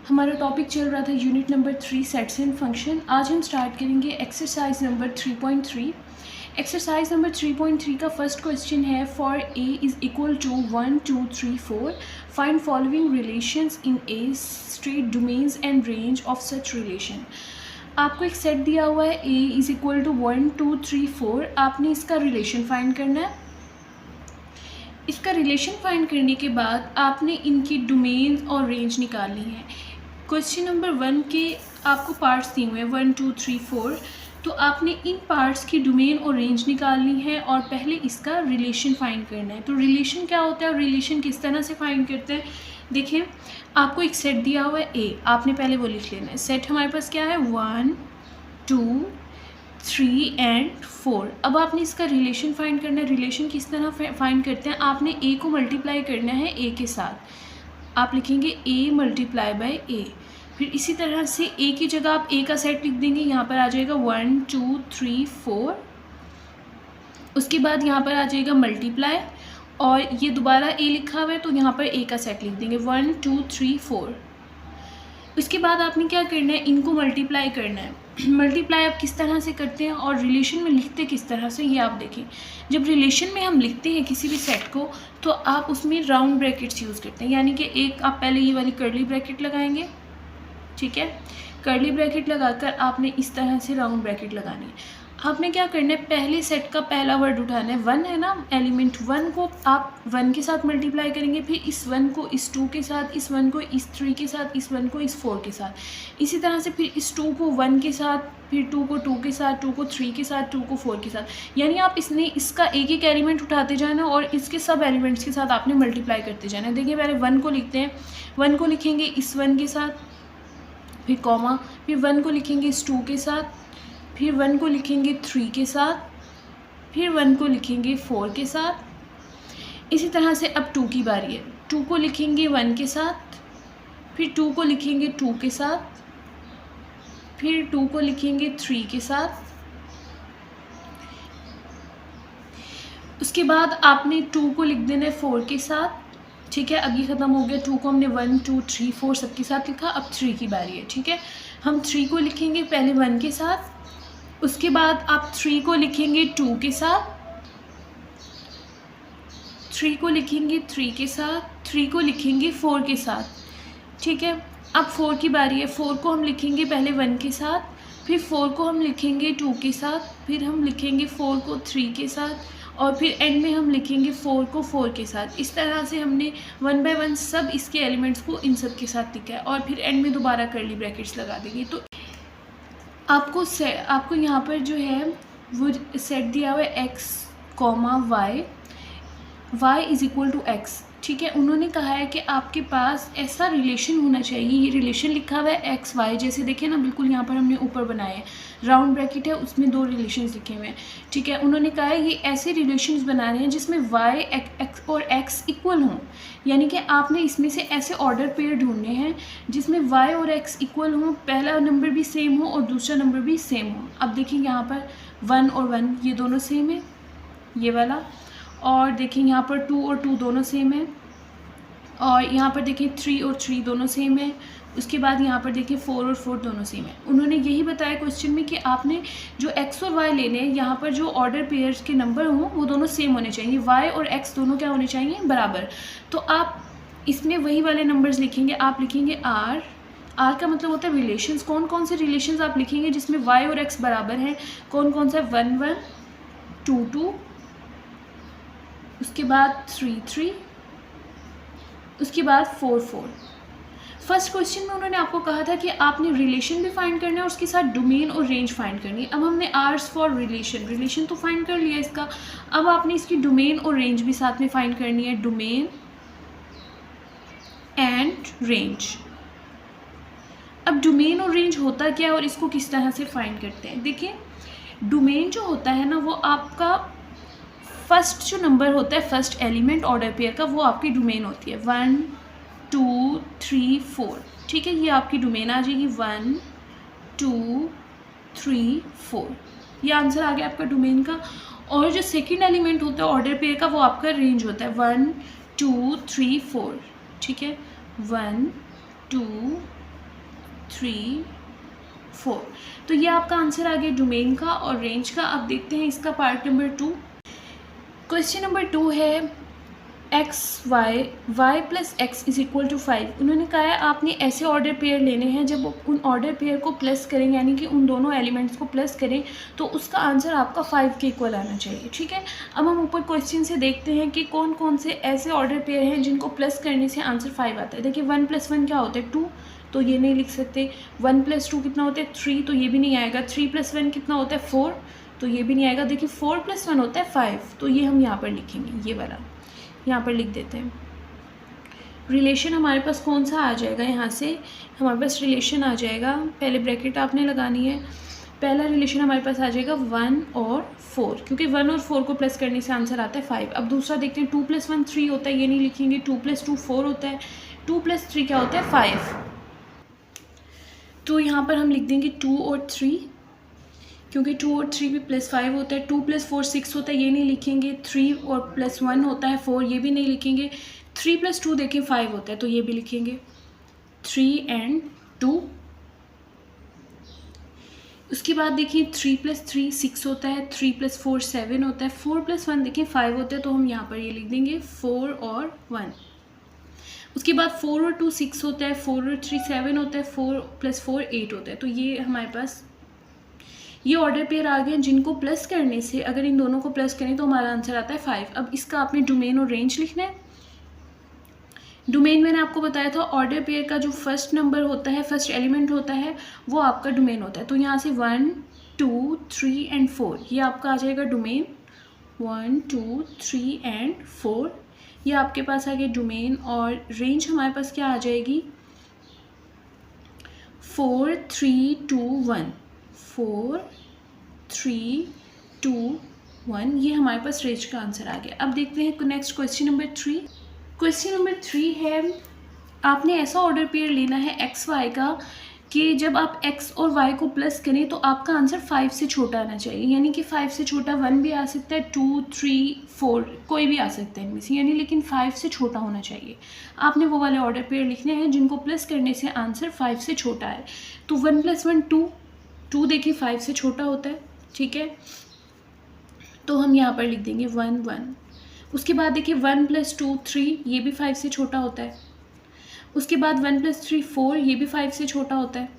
हमारा टॉपिक चल रहा था unit number 3 sets and function. आज हम स्टार्ट करेंगे एक्सरसाइज नंबर 3.3। एक्सरसाइज नंबर 3.3 का फर्स्ट क्वेश्चन है for A is equal to 1 2 3 4 find following relations in A straight domains and range of such relation. आपको एक सेट दिया हुआ है ए इज़ इक्वल टू 1 2 3 4। आपने इसका रिलेशन फाइंड करना है। इसका रिलेशन फाइंड करने के बाद आपने इनकी डोमेन और रेंज निकालनी है। क्वेश्चन नंबर 1 के आपको पार्ट्स दिए हुए हैं 1 2 3 4। तो आपने इन पार्ट्स की डोमेन और रेंज निकालनी है और पहले इसका रिलेशन फाइंड करना है। तो रिलेशन क्या होता है और रिलेशन किस तरह से फाइंड करते हैं, देखिए आपको एक सेट दिया हुआ है ए, आपने पहले वो लिख लेना है। सेट हमारे पास क्या है 1 2 3 एंड 4। अब आपने इसका रिलेशन फाइंड करना है। रिलेशन किस तरह फाइंड करते हैं, आपने ए को मल्टीप्लाई करना है ए के साथ। आप लिखेंगे ए मल्टीप्लाई बाय ए। फिर इसी तरह से ए की जगह आप ए का सेट लिख देंगे, यहाँ पर आ जाएगा 1 2 3 4। उसके बाद यहाँ पर आ जाएगा मल्टीप्लाई और ये दोबारा ए लिखा हुआ है तो यहाँ पर ए का सेट लिख देंगे 1 2 3 4। उसके बाद आपने क्या करना है, इनको मल्टीप्लाई करना है। मल्टीप्लाई आप किस तरह से करते हैं और रिलेशन में लिखते किस तरह से, ये आप देखें। जब रिलेशन में हम लिखते हैं किसी भी सेट को तो आप उसमें राउंड ब्रैकेट्स यूज़ करते हैं, यानी कि एक आप पहले ये वाली कर्ली ब्रैकेट लगाएंगे, ठीक है। कर्ली ब्रैकेट लगाकर आपने इस तरह से राउंड ब्रैकेट लगानी है। आपने क्या करना है, पहले सेट का पहला वर्ड उठाना है, 1 है ना, एलिमेंट 1 को आप 1 के साथ मल्टीप्लाई करेंगे, फिर इस 1 को इस 2 के साथ, इस 1 को इस 3 के साथ, इस 1 को इस 4 के साथ। इसी तरह से फिर इस 2 को 1 के साथ, फिर 2 को 2 के साथ, 2 को 3 के साथ, 2 को 4 के साथ। यानी आप इसका एक एक एलिमेंट उठाते जाना और इसके सब एलिमेंट्स के साथ आपने मल्टीप्लाई करते जाना। देखिए पहले 1 को लिखते हैं, 1 को लिखेंगे इस 1 के साथ, फिर कॉमा, फिर 1 को लिखेंगे इस 2 के साथ, फिर 1 को लिखेंगे 3 के साथ, फिर 1 को लिखेंगे 4 के साथ। इसी तरह से अब 2 की बारी है, 2 को लिखेंगे 1 के साथ, फिर 2 को लिखेंगे 2 के साथ, फिर 2 को लिखेंगे 3 के साथ। उसके बाद आपने 2 को लिख देना है 4 के साथ, ठीक है। अब ये ख़त्म हो गया, 2 को हमने 1 2 3 4 सबके साथ लिखा। अब 3 की बारी है, ठीक है। हम 3 को लिखेंगे पहले 1 के साथ, उसके बाद आप 3 को लिखेंगे 2 के साथ, 3 को लिखेंगे 3 के साथ, 3 को लिखेंगे 4 के साथ, ठीक है। अब 4 की बारी है, 4 को हम लिखेंगे पहले 1 के साथ, फिर 4 को हम लिखेंगे 2 के साथ, फिर हम लिखेंगे 4 को 3 के साथ और फिर एंड में हम लिखेंगे 4 को 4 के साथ। इस तरह से हमने 1 बाय 1 सब इसके एलिमेंट्स को इन सब के साथ लिखा है और फिर एंड में दोबारा कर्ली ब्रैकेट्स लगा देंगे। तो आपको यहाँ पर जो है वो सेट दिया हुआ है x comma y is equal to x, ठीक है। उन्होंने कहा है कि आपके पास ऐसा रिलेशन होना चाहिए, ये रिलेशन लिखा हुआ है x y, जैसे देखिए ना बिल्कुल यहाँ पर हमने ऊपर बनाया है, राउंड ब्रैकेट है उसमें 2 रिलेशंस लिखे हुए हैं, ठीक है। उन्होंने कहा है ये ऐसे रिलेशंस बनाने हैं जिसमें y x और x इक्वल हों, यानी कि आपने इसमें से ऐसे ऑर्डर पेयर ढूंढने हैं जिसमें y और x इक्वल हों, पहला नंबर भी सेम हो और दूसरा नंबर भी सेम हो। अब देखिए यहाँ पर 1 और 1 ये दोनों सेम है, ये वाला, और देखिए यहाँ पर 2 और 2 दोनों सेम है, और यहाँ पर देखिए 3 और 3 दोनों सेम है। उसके बाद यहाँ पर देखिए 4 और 4 दोनों सेम है। उन्होंने यही बताया क्वेश्चन में कि आपने जो x और y लेने हैं, यहाँ पर जो ऑर्डर पेयर्स के नंबर हों वो दोनों सेम होने चाहिए, y और x दोनों क्या होने चाहिए, बराबर। तो आप इसमें वही वाले नंबर्स लिखेंगे, आप लिखेंगे r का मतलब होता है रिलेशंस। कौन कौन से रिलेशंस आप लिखेंगे जिसमें y और x बराबर हैं, कौन कौन सा, 1 1 2 2, उसके बाद 3 3, उसके बाद 4 4। फर्स्ट क्वेश्चन में उन्होंने आपको कहा था कि आपने रिलेशन भी फाइंड करना है और उसके साथ डोमेन और रेंज फाइंड करनी है। अब हमने आर्स फॉर रिलेशन तो फाइंड कर लिया इसका, अब आपने इसकी डोमेन और रेंज भी साथ में फाइंड करनी है, डोमेन एंड रेंज। अब डोमेन और रेंज होता क्या है और इसको किस तरह से फाइंड करते हैं, देखिए डोमेन जो होता है ना वो आपका फर्स्ट जो नंबर होता है, फर्स्ट एलिमेंट ऑर्डर पेयर का, वो आपकी डोमेन होती है 1 2 3 4, ठीक है। ये आपकी डोमेन आ जाएगी 1 2 3 4, ये आंसर आ गया आपका डोमेन का। और जो सेकंड एलिमेंट होता है ऑर्डर पेयर का वो आपका रेंज होता है 1 2 3 4, ठीक है। 1 2 3 4। तो ये आपका आंसर आ गया डोमेन का और रेंज का। अब देखते हैं इसका पार्ट नंबर 2। क्वेश्चन नंबर 2 है x y plus x is equal to 5। उन्होंने कहा है आपने ऐसे ऑर्डर पेयर लेने हैं, जब उन ऑर्डर पेयर को प्लस करें यानी कि उन दोनों एलिमेंट्स को प्लस करें तो उसका आंसर आपका 5 के इक्वल आना चाहिए। ठीक है, अब हम ऊपर क्वेश्चन से देखते हैं कि कौन कौन से ऐसे ऑर्डर पेयर हैं जिनको प्लस करने से आंसर 5 आता है। देखिए 1 + 1 क्या होता है 2, तो ये नहीं लिख सकते। 1 + 2 कितना होता है 3, तो ये भी नहीं आएगा। 3 + 1 कितना होता है 4, तो ये भी नहीं आएगा। देखिए 4 + 1 होता है 5, तो ये हम यहाँ पर लिखेंगे, ये वाला यहाँ पर लिख देते हैं। रिलेशन हमारे पास कौन सा आ जाएगा, यहाँ से हमारे पास रिलेशन आ जाएगा, पहले ब्रैकेट आपने लगानी है। पहला रिलेशन हमारे पास आ जाएगा 1 और 4, क्योंकि 1 और 4 को प्लस करने से आंसर आता है 5। अब दूसरा देखते हैं 2 + 1 3 होता है, ये नहीं लिखेंगे। 2 + 2 4 होता है। 2 + 3 क्या होता है 5, तो यहाँ पर हम लिख देंगे 2 और 3, क्योंकि 2 और 3 भी +5 होता है। 2 + 4 6 होता है, ये नहीं लिखेंगे। 3 और +1 होता है 4, ये भी नहीं लिखेंगे। 3 + 2 देखिए 5 होता है, तो ये भी लिखेंगे 3 और 2। उसके बाद देखिए 3 + 3 6 होता है। 3 + 4 7 होता है। 4 + 1 देखिए 5 होता है, तो हम यहाँ पर ये लिख देंगे 4 और 1। उसके बाद 4 और 2 6 होता है। 4 और 3 7 होता है। 4 + 4 8 होता है, तो ये हमारे पास ये ऑर्डर पेयर आ गए जिनको प्लस करने से, अगर इन दोनों को प्लस करें तो हमारा आंसर आता है 5। अब इसका आपने डोमेन और रेंज लिखना है। डोमेन मैंने आपको बताया था, ऑर्डर पेयर का जो फर्स्ट नंबर होता है, फर्स्ट एलिमेंट होता है, वो आपका डोमेन होता है। तो यहाँ से 1 2 3 और 4 ये आपका आ जाएगा डोमेन। 1 2 3 और 4 ये आपके पास आ गया डोमेन। और रेंज हमारे पास क्या आ जाएगी 4 3 2 1। 4 3 2 1 ये हमारे पास रेंज का आंसर आ गया। अब देखते हैं next question number 3। Question number 3 है आपने ऐसा ऑर्डर पेयर लेना है एक्स वाई का कि जब आप x और y को प्लस करें तो आपका आंसर 5 से छोटा आना चाहिए। यानी कि 5 से छोटा 1 भी आ सकता है, 2 3 4 कोई भी आ सकता है इनमें से, यानी लेकिन 5 से छोटा होना चाहिए। आपने वो वाले ऑर्डर पेयर लिखने हैं जिनको प्लस करने से आंसर 5 से छोटा है। तो 1 + 1 2, 2 देखिए 5 से छोटा होता है। ठीक है, तो हम यहाँ पर लिख देंगे 1 1। उसके बाद देखिए 1 + 2 3 ये भी 5 से छोटा होता है। उसके बाद 1 + 3 4 ये भी 5 से छोटा होता है।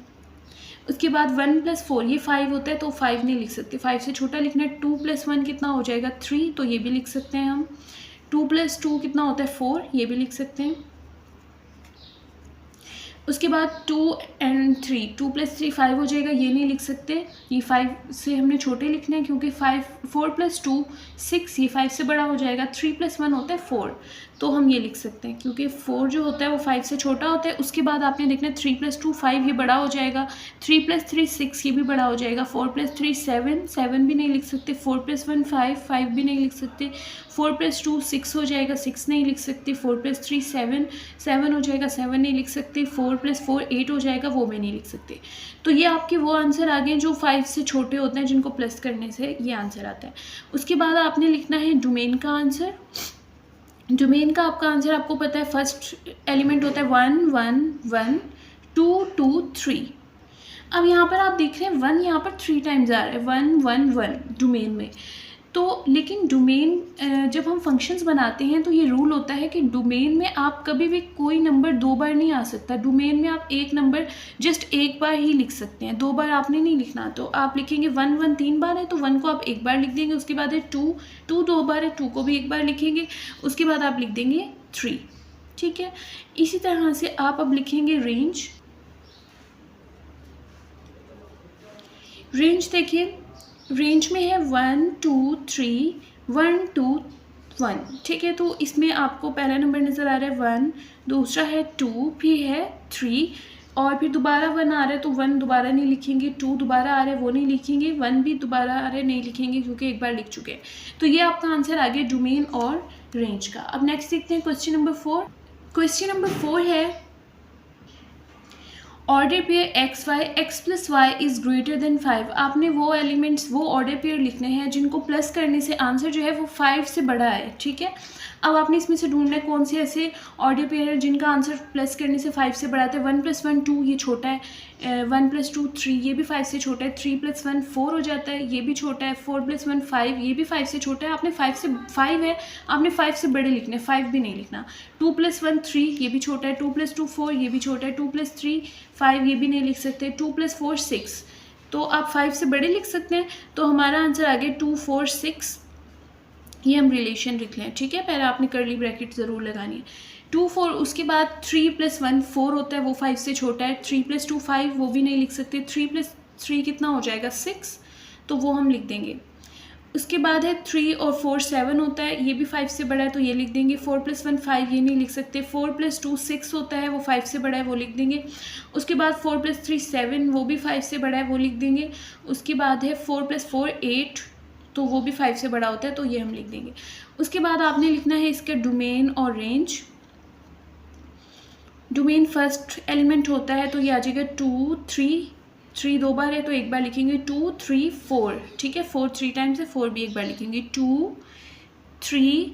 उसके बाद 1 + 4 ये 5 होता है, तो 5 नहीं लिख सकते, 5 से छोटा लिखना है। 2 + 1 कितना हो जाएगा 3, तो ये भी लिख सकते हैं हम। 2 + 2 कितना होता है 4, ये भी लिख सकते हैं। उसके बाद 2 और 3, 2 + 3 5 हो जाएगा, ये नहीं लिख सकते, ये 5 से हमने छोटे लिखने हैं, क्योंकि 4 + 2 6 ये 5 से बड़ा हो जाएगा। 3 + 1 होता है 4, तो हम ये लिख सकते हैं, क्योंकि 4 जो होता है वो 5 से छोटा होता है। उसके बाद आपने देखना है 3 + 2 5 ये बड़ा हो जाएगा। 3 + 3 6 ये भी बड़ा हो जाएगा। 4 + 3 7 7 भी नहीं लिख सकते। 4 + 1 5 5 भी नहीं लिख सकते। 4 + 2 6 हो जाएगा, 6 नहीं लिख सकते। 4 + 3 7 7 हो जाएगा, 7 नहीं लिख सकते। 4 + 4 8 हो जाएगा, वो भी नहीं लिख सकते। तो ये आपके वो आंसर आ गए जो 5 से छोटे होते हैं, जिनको प्लस करने से ये आंसर आता है। उसके बाद आपने लिखना है डोमेन का आंसर। डोमेन का आपका आंसर आपको पता है, फर्स्ट एलिमेंट होता है 1 1 1 2 2 3। अब यहाँ पर आप देख रहे हैं 1 यहाँ पर 3 टाइम्स आ रहा है, 1 1 1 डोमेन में। तो लेकिन डोमेन जब हम फंक्शंस बनाते हैं तो ये रूल होता है कि डोमेन में आप कभी भी कोई नंबर 2 बार नहीं आ सकता। डोमेन में आप एक नंबर जस्ट एक बार ही लिख सकते हैं, 2 बार आपने नहीं लिखना। तो आप लिखेंगे 1 1 3 बार है, तो 1 को आप एक बार लिख देंगे। उसके बाद है 2 2 2 बार है, 2 को भी एक बार लिखेंगे। उसके बाद आप लिख देंगे 3। ठीक है, इसी तरह से आप अब लिखेंगे रेंज। रेंज देखिए, रेंज में है 1 2 3 1 2 1। ठीक है, तो इसमें आपको पहला नंबर नज़र आ रहा है 1, दूसरा है 2, फिर है 3 और फिर दोबारा 1 आ रहा है, तो 1 दोबारा नहीं लिखेंगे। 2 दोबारा आ रहा है, वो नहीं लिखेंगे। 1 भी दोबारा आ रहा है, नहीं लिखेंगे, क्योंकि एक बार लिख चुके हैं। तो ये आपका आंसर आ गया डोमेन और रेंज का। अब नेक्स्ट देखते हैं क्वेश्चन नंबर 4। क्वेश्चन नंबर 4 है order pair x y x + y is greater than 5। आपने वो एलिमेंट्स, वो ऑर्डर पेयर लिखने हैं जिनको प्लस करने से आंसर जो है वो 5 से बड़ा है। ठीक है, अब आपने इसमें से ढूंढना है कौन से ऐसे ऑर्डर पेयर है जिनका आंसर प्लस करने से 5 से बड़ा आता है। 1 + 1 2, ये छोटा है। 1 + 2 3, ये भी 5 से छोटा है। 3 + 1 4 हो जाता है, ये भी छोटा है। 4 + 1 5, ये भी 5 से छोटा है। आपने 5 है, आपने 5 से बड़े लिखने, 5 भी नहीं लिखना। 2 + 1 3, ये भी छोटा है। 2 + 2 4, ये भी छोटा है। 2 + 3 5, ये भी नहीं लिख सकते। 2 + 4 6, तो आप 5 से बड़े लिख सकते हैं। तो हमारा आंसर आ गया 2 4 6। ये हम रिलेशन लिख लें, ठीक है। पहले आपने कर्ली ब्रैकेट ज़रूर लगानी है। 2 4, उसके बाद 3 + 1 4 होता है, वो 5 से छोटा है। 3 + 2 5, वो भी नहीं लिख सकते। 3 + 3 कितना हो जाएगा 6, तो वो हम लिख देंगे। उसके बाद है 3 और 4 7 होता है, ये भी 5 से बड़ा है, तो ये लिख देंगे। 4 + 1 5, ये नहीं लिख सकते। 4 + 2 6 होता है, वो 5 से बड़ा है, वो लिख देंगे। उसके बाद 4 + 3 7, वो भी 5 से बड़ा है, वो लिख देंगे। उसके बाद है 4 + 4 8, तो वो भी 5 से बड़ा होता है, तो ये हम लिख देंगे। उसके बाद आपने लिखना है इसका डोमेन और रेंज। डोमेन फर्स्ट एलिमेंट होता है, तो ये आ जाएगा 2 3 3 दो बार है, तो एक बार लिखेंगे 2 3 4, ठीक है। 4 3 टाइम्स है, 4 भी एक बार लिखेंगे। 2 3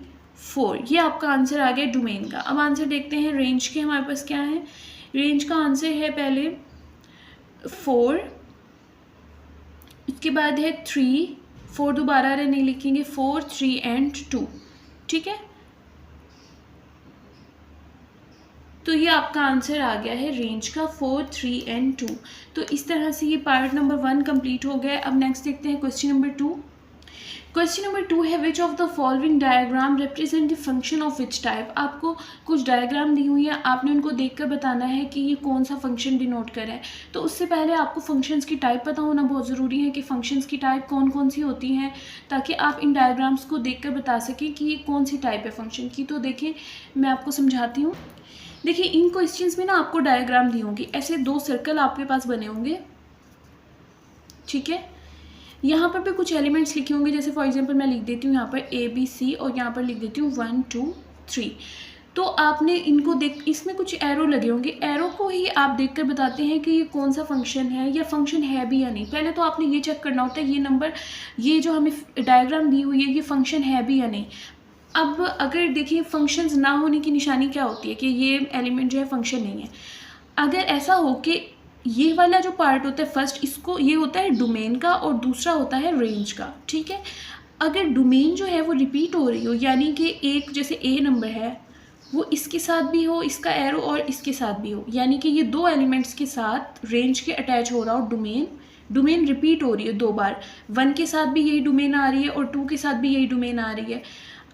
4, ये आपका आंसर आ गया डोमेन का। अब आंसर देखते हैं रेंज के, हमारे पास क्या है। रेंज का आंसर है पहले 4, उसके बाद है 3 4 दोबारा रहे, नहीं लिखेंगे। 4 3 एंड 2, ठीक है। तो ये आपका आंसर आ गया है रेंज का 4 3 एंड 2। तो इस तरह से ये पार्ट नंबर 1 कंप्लीट हो गया है। अब नेक्स्ट देखते हैं क्वेश्चन नंबर 2। क्वेश्चन नंबर 2 है which of the following diagram represent the function of which type. आपको कुछ डायग्राम दी हुई है, आपने उनको देखकर बताना है कि ये कौन सा फंक्शन डिनोट कर रहा है। तो उससे पहले आपको फंक्शंस की टाइप पता होना बहुत ज़रूरी है कि फंक्शंस की टाइप कौन कौन सी होती हैं, ताकि आप इन डायग्राम्स को देखकर बता सकें कि ये कौन सी टाइप है फंक्शन की। तो देखें, मैं आपको समझाती हूँ। देखिए, इन क्वेश्चंस में ना आपको डायग्राम दी होंगी, ऐसे 2 सर्कल आपके पास बने होंगे, ठीक है। यहाँ पर भी कुछ एलिमेंट्स लिखे होंगे, जैसे फॉर एग्जांपल मैं लिख देती हूँ यहाँ पर ABC और यहाँ पर लिख देती हूँ 1 2 3। तो आपने इनको इसमें कुछ एरो लगे होंगे, एरो को ही आप देखकर बताते हैं कि ये कौन सा फंक्शन है या फंक्शन है भी या नहीं। पहले तो आपने ये चेक करना होता है ये नंबर, ये जो हमें डायग्राम दी हुई है, ये फंक्शन है भी या नहीं। अब अगर देखिए फंक्शंस ना होने की निशानी क्या होती है कि ये एलिमेंट जो है फंक्शन नहीं है। अगर ऐसा हो कि ये वाला जो पार्ट होता है फर्स्ट, इसको ये होता है डोमेन का और दूसरा होता है रेंज का, ठीक है। अगर डोमेन जो है वो रिपीट हो रही हो, यानी कि एक जैसे ए नंबर है वो इसके साथ भी हो, इसका एरो, और इसके साथ भी हो, यानी कि ये 2 एलिमेंट्स के साथ रेंज के अटैच हो रहा हो डोमेन रिपीट हो रही है 2 बार। 1 के साथ भी यही डोमेन आ रही है और 2 के साथ भी यही डोमेन आ रही है।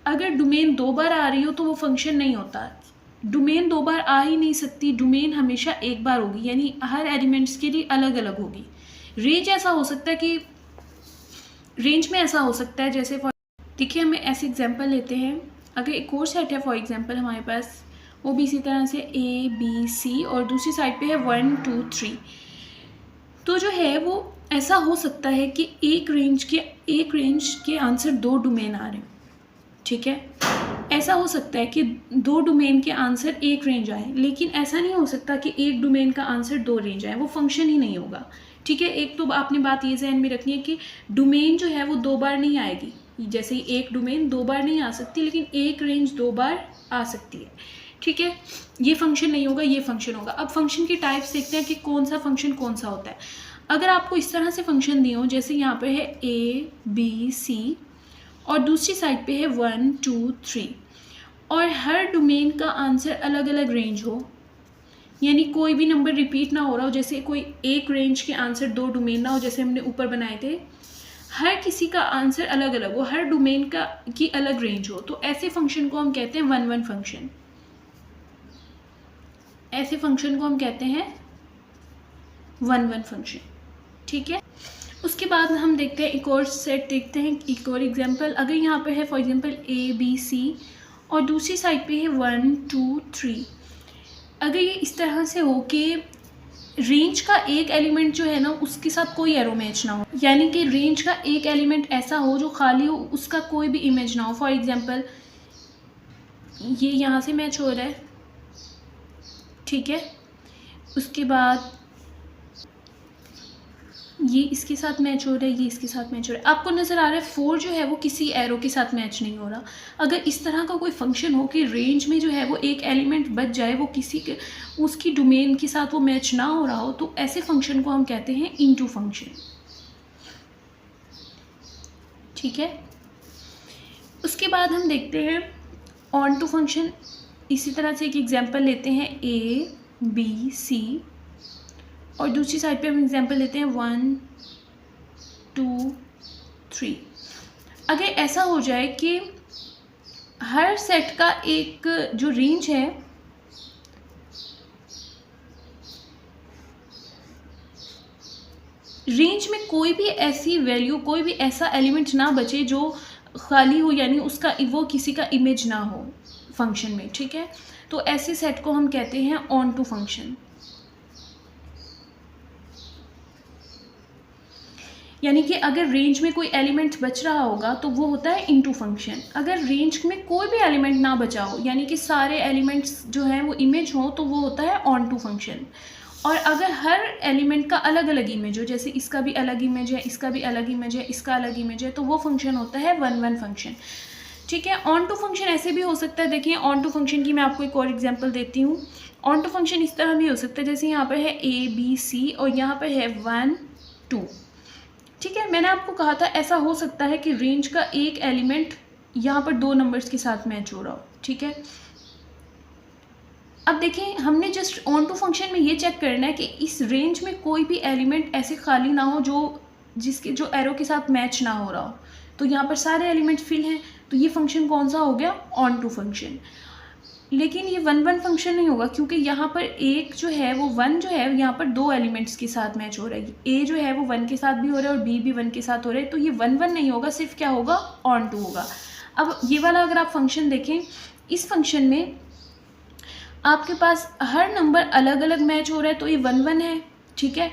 अगर डोमेन 2 बार आ रही हो तो वो फंक्शन नहीं होता। डोमेन 2 बार आ ही नहीं सकती, डोमेन हमेशा एक बार होगी, यानी हर एलिमेंट्स के लिए अलग अलग होगी। रेंज ऐसा हो सकता है कि रेंज में ऐसा हो सकता है, जैसे देखिए हम ऐसे एग्जांपल लेते हैं। अगर एक और सेट है फॉर एग्जांपल हमारे पास, वो भी इसी तरह से ABC और दूसरी साइड पे है 1 2 3, तो जो है वो ऐसा हो सकता है कि एक रेंज के आंसर 2 डोमेन आ रहे हैं, ठीक है। ऐसा हो सकता है कि 2 डोमेन के आंसर एक रेंज आए, लेकिन ऐसा नहीं हो सकता कि एक डोमेन का आंसर 2 रेंज आए, वो फंक्शन ही नहीं होगा, ठीक है। एक तो आपने बात ये जहन में रखनी है कि डोमेन जो है वो 2 बार नहीं आएगी, जैसे एक डोमेन 2 बार नहीं आ सकती, लेकिन एक रेंज 2 बार आ सकती है, ठीक है। ये फंक्शन नहीं होगा, ये फंक्शन होगा। अब फंक्शन की टाइप्स देखते हैं कि कौन सा फंक्शन कौन सा होता है। अगर आपको इस तरह से फंक्शन दिए हो, जैसे यहाँ पर है ABC और दूसरी साइड पे है 1 2 3, और हर डोमेन का आंसर अलग अलग रेंज हो, यानी कोई भी नंबर रिपीट ना हो रहा हो, जैसे कोई एक रेंज के आंसर 2 डोमेन ना हो, जैसे हमने ऊपर बनाए थे, हर किसी का आंसर अलग अलग हो, हर डोमेन की अलग रेंज हो, तो ऐसे फंक्शन को हम कहते हैं 1 1 फंक्शन। ऐसे फंक्शन को हम कहते हैं 1 1 फंक्शन, ठीक है। उसके बाद हम देखते हैं एक और सेट, देखते हैं एक और एग्जांपल। अगर यहाँ पर है फॉर एग्जांपल ABC और दूसरी साइड पे है 1 2 3, अगर ये इस तरह से हो कि रेंज का एक एलिमेंट जो है ना उसके साथ कोई एरो मैच ना हो, यानी कि रेंज का एक एलिमेंट ऐसा हो जो खाली हो, उसका कोई भी इमेज ना हो। फॉर एग्जांपल ये यहाँ से मैच हो रहा है, ठीक है। उसके बाद ये इसके साथ मैच हो रहा है, ये इसके साथ मैच हो रहा है। आपको नज़र आ रहा है 4 जो है वो किसी एरो के साथ मैच नहीं हो रहा। अगर इस तरह का कोई फंक्शन हो कि रेंज में जो है वो एक एलिमेंट बच जाए, वो किसी के उसकी डोमेन के साथ वो मैच ना हो रहा हो, तो ऐसे फंक्शन को हम कहते हैं इनटू फंक्शन। ठीक है, उसके बाद हम देखते हैं ऑन टू फंक्शन। इसी तरह से एक एग्जांपल लेते हैं ए बी सी, और दूसरी साइड पे हम एग्जांपल लेते हैं 1 2 3। अगर ऐसा हो जाए कि हर सेट का एक जो रेंज है रेंज में कोई भी ऐसी वैल्यू, कोई भी ऐसा एलिमेंट ना बचे जो खाली हो, यानी उसका वो किसी का इमेज ना हो फंक्शन में। ठीक है, तो ऐसे सेट को हम कहते हैं ऑन टू फंक्शन। यानी कि अगर रेंज में कोई एलिमेंट बच रहा होगा तो वो होता है इनटू फंक्शन। अगर रेंज में कोई भी एलिमेंट ना बचा हो, यानी कि सारे एलिमेंट्स जो हैं वो इमेज हो, तो वो होता है ऑन टू फंक्शन। और अगर हर एलिमेंट का अलग अलग इमेज हो, जैसे इसका भी अलग इमेज है, इसका भी अलग इमेज है, इसका अलग इमेज है, तो वो फंक्शन होता है वन वन फंक्शन। ठीक है, ऑन टू फंक्शन ऐसे भी हो सकता है। देखिए ऑन टू फंक्शन की मैं आपको एक और एग्जांपल देती हूँ। ऑन टू फंक्शन इस तरह भी हो सकता है, जैसे यहाँ पर है ए बी सी और यहाँ पर है 1 2। ठीक है, मैंने आपको कहा था ऐसा हो सकता है कि रेंज का एक एलिमेंट यहाँ पर 2 नंबर्स के साथ मैच हो रहा हो। ठीक है, अब देखें हमने जस्ट ऑन टू फंक्शन में ये चेक करना है कि इस रेंज में कोई भी एलिमेंट ऐसे खाली ना हो जो एरो के साथ मैच ना हो रहा हो। तो यहाँ पर सारे एलिमेंट फिल हैं, तो ये फंक्शन कौन सा हो गया, ऑन टू फंक्शन। लेकिन ये वन वन फंक्शन नहीं होगा, क्योंकि यहाँ पर एक जो है वो 1 जो है यहाँ पर 2 एलिमेंट्स के साथ मैच हो रहा है। ए जो है वो 1 के साथ भी हो रहा है और बी भी 1 के साथ हो रहा है, तो ये 1 1 नहीं होगा, सिर्फ क्या होगा, ऑन टू होगा। अब ये वाला अगर आप फंक्शन देखें, इस फंक्शन में आपके पास हर नंबर अलग अलग मैच हो रहा है, तो ये 1 1 है। ठीक है,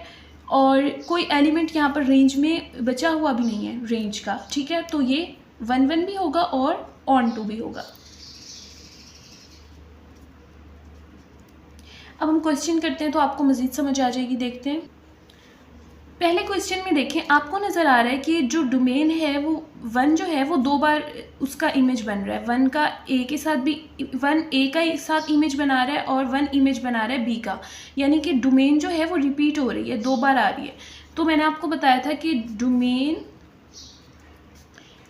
और कोई एलिमेंट यहाँ पर रेंज में बचा हुआ भी नहीं है रेंज का। ठीक है, तो ये 1 1 भी होगा और ऑन टू भी होगा। अब हम क्वेश्चन करते हैं तो आपको मज़ीद समझ आ जाएगी। देखते हैं, पहले क्वेश्चन में देखें, आपको नज़र आ रहा है कि जो डोमेन है वो 1 जो है वो 2 बार उसका इमेज बन रहा है। 1 का ए के साथ भी 1 ए का साथ इमेज बना रहा है और 1 इमेज बना रहा है बी का, यानी कि डोमेन जो है वो रिपीट हो रही है, 2 बार आ रही है। तो मैंने आपको बताया था कि डोमेन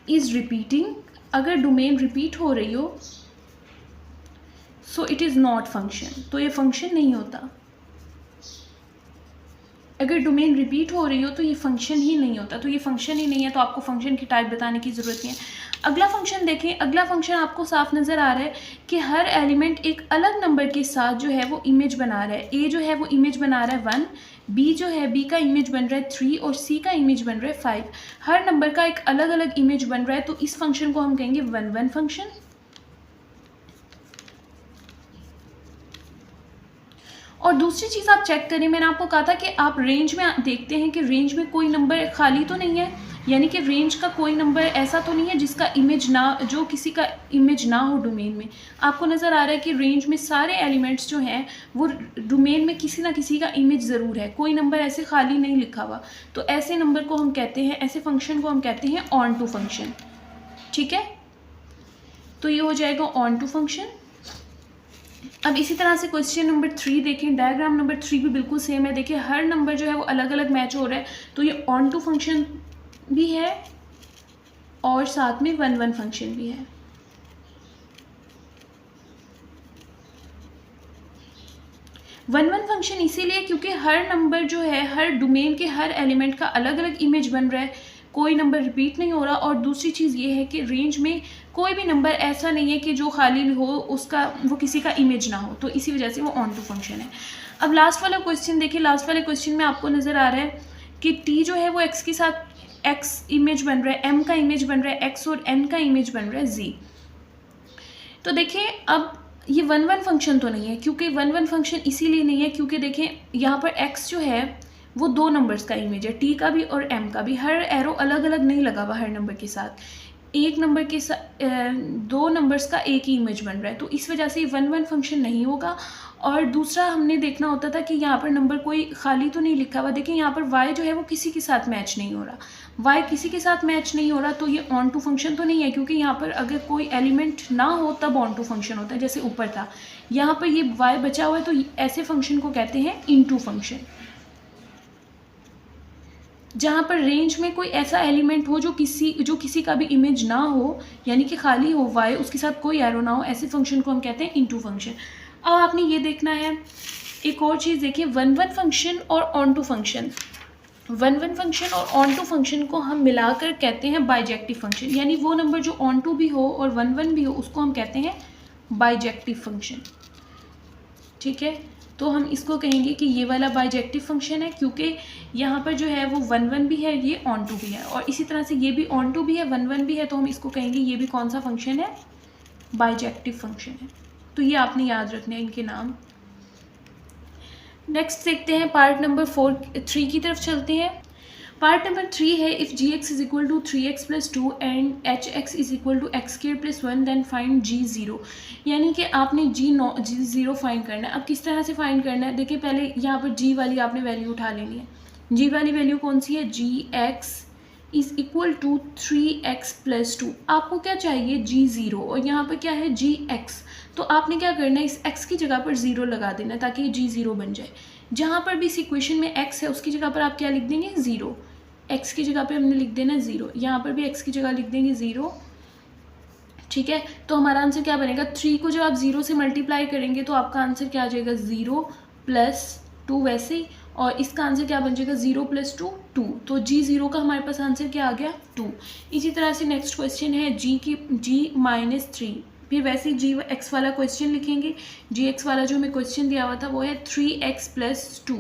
इज़ रिपीटिंग। अगर डोमेन रिपीट हो रही हो so it is not function, तो ये फंक्शन नहीं होता। अगर डोमेन रिपीट हो रही हो तो ये फंक्शन ही नहीं होता, तो ये फंक्शन ही नहीं है, तो आपको फंक्शन की टाइप बताने की ज़रूरत नहीं है। अगला फंक्शन देखें, अगला फंक्शन आपको साफ नज़र आ रहा है कि हर एलिमेंट एक अलग नंबर के साथ जो है वो इमेज बना रहा है। ए जो है वो इमेज बना रहा है 1, बी जो है बी का इमेज बन रहा है 3 और सी का इमेज बन रहा है 5। हर नंबर का एक अलग अलग इमेज बन रहा है, तो इस फंक्शन को हम कहेंगे 1 1 फंक्शन। और दूसरी चीज़ आप चेक करें, मैंने आपको कहा था कि आप रेंज में देखते हैं कि रेंज में कोई नंबर खाली तो नहीं है, यानी कि रेंज का कोई नंबर ऐसा तो नहीं है जिसका इमेज ना, जो किसी का इमेज ना हो डोमेन में। आपको नज़र आ रहा है कि रेंज में सारे एलिमेंट्स जो हैं वो डोमेन में किसी ना किसी का इमेज ज़रूर है, कोई नंबर ऐसे खाली नहीं लिखा हुआ। तो ऐसे नंबर को हम कहते हैं, ऐसे फंक्शन को हम कहते हैं ऑन टू फंक्शन। ठीक है, तो ये हो जाएगा ऑन टू फंक्शन। अब इसी तरह से क्वेश्चन नंबर 3 देखें, डायग्राम नंबर 3 भी बिल्कुल सेम है। देखिए हर नंबर जो है वो अलग अलग मैच हो रहा है, तो ये ऑन टू फंक्शन भी है और साथ में 1 1 फंक्शन भी है। वन वन फंक्शन इसीलिए क्योंकि हर नंबर जो है, हर डोमेन के हर एलिमेंट का अलग अलग इमेज बन रहा है, कोई नंबर रिपीट नहीं हो रहा। और दूसरी चीज़ ये है कि रेंज में कोई भी नंबर ऐसा नहीं है कि जो खाली हो, उसका वो किसी का इमेज ना हो, तो इसी वजह से वो ऑन टू फंक्शन है। अब लास्ट वाला क्वेश्चन देखिए, लास्ट वाले क्वेश्चन में आपको नज़र आ रहा है कि टी जो है वो एक्स के साथ एक्स इमेज बन रहा है, एम का इमेज बन रहा है एक्स और एन का इमेज बन रहा है जी। तो देखिए अब ये 1 1 फंक्शन तो नहीं है, क्योंकि 1 1 फंक्शन इसीलिए नहीं है क्योंकि देखें यहाँ पर x जो है वो 2 नंबर्स का इमेज है, t का भी और m का भी। हर एरो अलग अलग नहीं लगा हुआ हर नंबर के साथ। एक नंबर के दो नंबर्स का एक ही इमेज बन रहा है, तो इस वजह से 1 1 फंक्शन नहीं होगा। और दूसरा हमने देखना होता था कि यहाँ पर नंबर कोई खाली तो नहीं लिखा हुआ। देखिए यहाँ पर y जो है वो किसी के साथ मैच नहीं हो रहा, y किसी के साथ मैच नहीं हो रहा, तो ये ऑन टू फंक्शन तो नहीं है, क्योंकि यहाँ पर अगर कोई एलिमेंट ना हो तब ऑन टू फंक्शन होता है, जैसे ऊपर था। यहाँ पर ये y बचा हुआ है, तो ऐसे फंक्शन को कहते हैं इनटू फंक्शन। जहाँ पर रेंज में कोई ऐसा एलिमेंट हो जो किसी का भी इमेज ना हो, यानी कि खाली हो y, उसके साथ कोई एरो ना हो, ऐसे फंक्शन को हम कहते हैं इनटू फंक्शन। अब आपने ये देखना है एक और चीज़, देखिए 1 1 फंक्शन और ऑन टू फंक्शन। 1 1 फंक्शन और ऑन टू फंक्शन को हम मिलाकर कहते हैं बाइजेक्टिव फंक्शन, यानी वो नंबर जो ऑन टू भी हो और 1 1 भी हो उसको हम कहते हैं बाइजेक्टिव फंक्शन। ठीक है, तो हम इसको कहेंगे कि ये वाला बाइजेक्टिव फंक्शन है, क्योंकि यहाँ पर जो है वो 1 1 भी है, ये ऑन टू भी है, और इसी तरह से ये भी ऑन टू भी है, 1 1 भी है, तो हम इसको कहेंगे ये भी कौन सा फंक्शन है, बाइजेक्टिव फंक्शन है। तो ये आपने याद रखने हैं इनके नाम। नेक्स्ट देखते हैं पार्ट नंबर 3 की तरफ चलते हैं। पार्ट नंबर 3 है, if gx is equal to 3x plus 2 and hx is equal to x square plus 1 then find g0। यानी कि आपने g0 फाइंड करना है। अब किस तरह से फाइंड करना है, देखिए पहले यहाँ पर g वाली आपने वैल्यू उठा लेनी है। g वाली वैल्यू कौन सी है, gx is equal to 3x plus 2। आपको क्या चाहिए, g0, और यहाँ पर क्या है gx, तो आपने क्या करना है, इस x की जगह पर 0 लगा देना ताकि ये g0 बन जाए। जहाँ पर भी इस इक्वेशन में x है उसकी जगह पर आप क्या लिख देंगे, 0। x की जगह पे हमने लिख देना 0, यहाँ पर भी x की जगह लिख देंगे 0। ठीक है, तो हमारा आंसर क्या बनेगा, 3 को जब आप 0 से मल्टीप्लाई करेंगे तो आपका आंसर क्या आ जाएगा, 0 प्लस 2 वैसे ही, और इसका आंसर क्या बन जाएगा, 0 प्लस 2 2। तो g0 का हमारे पास आंसर क्या आ गया, 2। इसी तरह से नेक्स्ट क्वेश्चन है g माइनस 3, फिर वैसे ही gx वाला क्वेश्चन लिखेंगे। gx वाला जो हमें क्वेश्चन दिया हुआ था वो है 3x प्लस 2।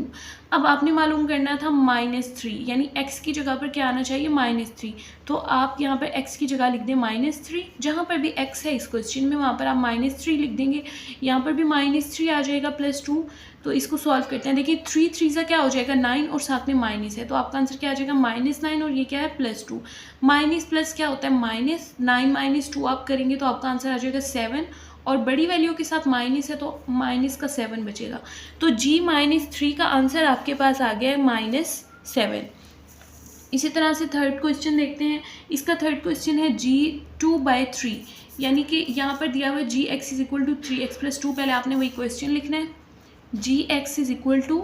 अब आपने मालूम करना था -3, यानी x की जगह पर क्या आना चाहिए, -3, तो आप यहाँ पर x की जगह लिख दें -3। जहाँ पर भी x है इस क्वेश्चन में वहाँ पर आप -3 लिख देंगे, यहाँ पर भी -3 आ जाएगा प्लस 2। तो इसको सॉल्व करते हैं, देखिए 3 3 सा क्या हो जाएगा, 9, और साथ में माइनस है, तो आपका आंसर क्या आ जाएगा, -9, और ये क्या है, +2। माइनस प्लस क्या होता है, -9 - 2 आप करेंगे तो आपका आंसर आ जाएगा 7, और बड़ी वैल्यू के साथ माइनस है तो माइनस का 7 बचेगा। तो g-3 का आंसर आपके पास आ गया है -7। इसी तरह से थर्ड क्वेश्चन देखते हैं। इसका थर्ड क्वेश्चन है g2/3, यानी कि यहाँ पर दिया हुआ है gx is equal to 3x plus 2। पहले आपने वही क्वेश्चन लिखना है, gx is equal to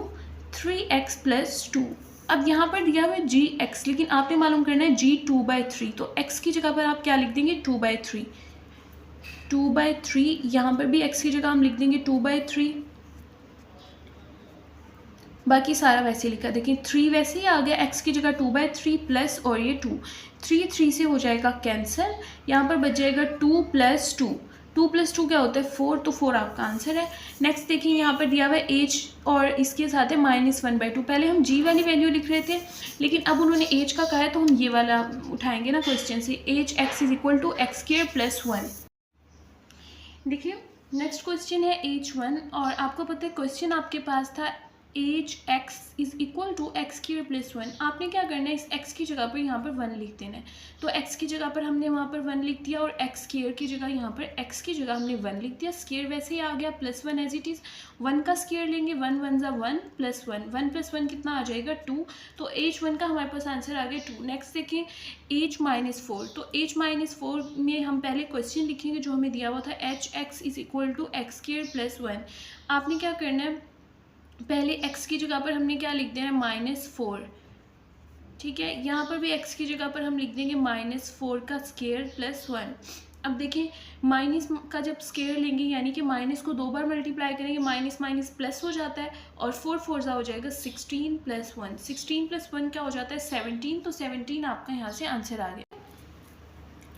3x plus 2। अब यहाँ पर दिया हुआ है gx, लेकिन आपने मालूम करना है g2/3, तो x की जगह पर आप क्या लिख देंगे, 2/3। 2/3, यहाँ पर भी x की जगह हम लिख देंगे 2/3, बाकी सारा वैसे लिखा। देखिए 3 वैसे ही आ गया, x की जगह 2/3 प्लस, और ये 2, 3 3 से हो जाएगा कैंसिल, यहाँ पर बच जाएगा 2 + 2। 2 + 2 क्या होता है, 4, तो 4 आपका आंसर है। नेक्स्ट देखिए यहाँ पर दिया हुआ है एज, और इसके साथ है -1/2। पहले हम g वाली वैल्यू लिख रहे थे, लेकिन अब उन्होंने एज का कहा है तो हम ये वाला उठाएंगे ना क्वेश्चन से, h x is equal to x² + 1। देखिए नेक्स्ट क्वेश्चन है h1, और आपको पता है क्वेश्चन आपके पास था h x is equal to x² + 1। आपने क्या करना है, इस x की जगह पर यहाँ पर 1 लिख देना है। तो x की जगह पर हमने वहाँ पर 1 लिख दिया, और x² की जगह यहाँ पर x की जगह हमने 1 लिख दिया। स्क्वायर वैसे ही आ गया, +1 एज इट इज़। 1 का स्क्वायर लेंगे, 1 1 = 1 + 1, 1 + 1 कितना आ जाएगा, 2। तो h1 का हमारे पास आंसर आ गया 2। नेक्स्ट देखें h-4, तो h-4 में हम पहले क्वेश्चन लिखेंगे जो हमें दिया हुआ था, hx is equal to x² + 1। आपने क्या करना है, पहले x की जगह पर हमने क्या लिख देना है, -4। ठीक है, यहाँ पर भी x की जगह पर हम लिख देंगे -4 का स्क्वायर + 1। अब देखिए माइनस का जब स्क्वायर लेंगे, यानी कि माइनस को 2 बार मल्टीप्लाई करेंगे, माइनस माइनस प्लस हो जाता है, और 4 4 हो जाएगा 16 + 1। 16 + 1 क्या हो जाता है, 17। तो 17 आपका यहाँ से आंसर आ गया।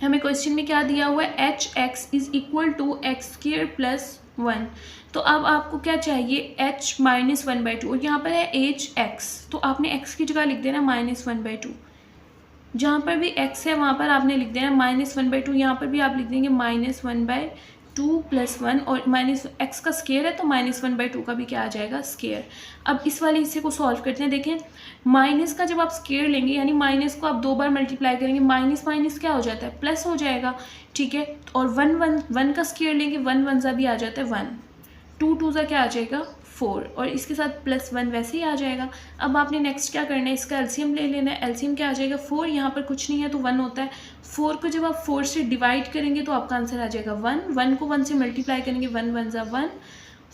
हमें क्वेश्चन में क्या दिया हुआ है, hx is equal to x² + 1। तो अब आपको क्या चाहिए, h -1/2, और यहाँ पर है hx, तो आपने x की जगह लिख देना -1/2। जहाँ पर भी x है वहाँ पर आपने लिख देना -1/2, यहाँ पर भी आप लिख देंगे -1/2। 2 प्लस 1 और माइनस एक्स का स्केयर है तो -1/2 का भी क्या आ जाएगा, स्केयर। अब इस वाले हिस्से को सॉल्व करते हैं। देखें माइनस का जब आप स्केयर लेंगे यानी माइनस को आप 2 बार मल्टीप्लाई करेंगे, माइनस माइनस क्या हो जाता है, प्लस हो जाएगा, ठीक है। और 1 का स्केयर लेंगे, 1 1 ज़ा भी आ जाता है 1, 2 2 ज़ा क्या आ जाएगा 4 और इसके साथ +1 वैसे ही आ जाएगा। अब आपने नेक्स्ट क्या करना है, इसका एलसीएम ले लेना है। एलसीएम क्या आ जाएगा 4, यहाँ पर कुछ नहीं है तो 1 होता है। 4 को जब आप 4 से डिवाइड करेंगे तो आपका आंसर आ जाएगा 1, 1 को 1 से मल्टीप्लाई करेंगे 1 1 ज़ा 1,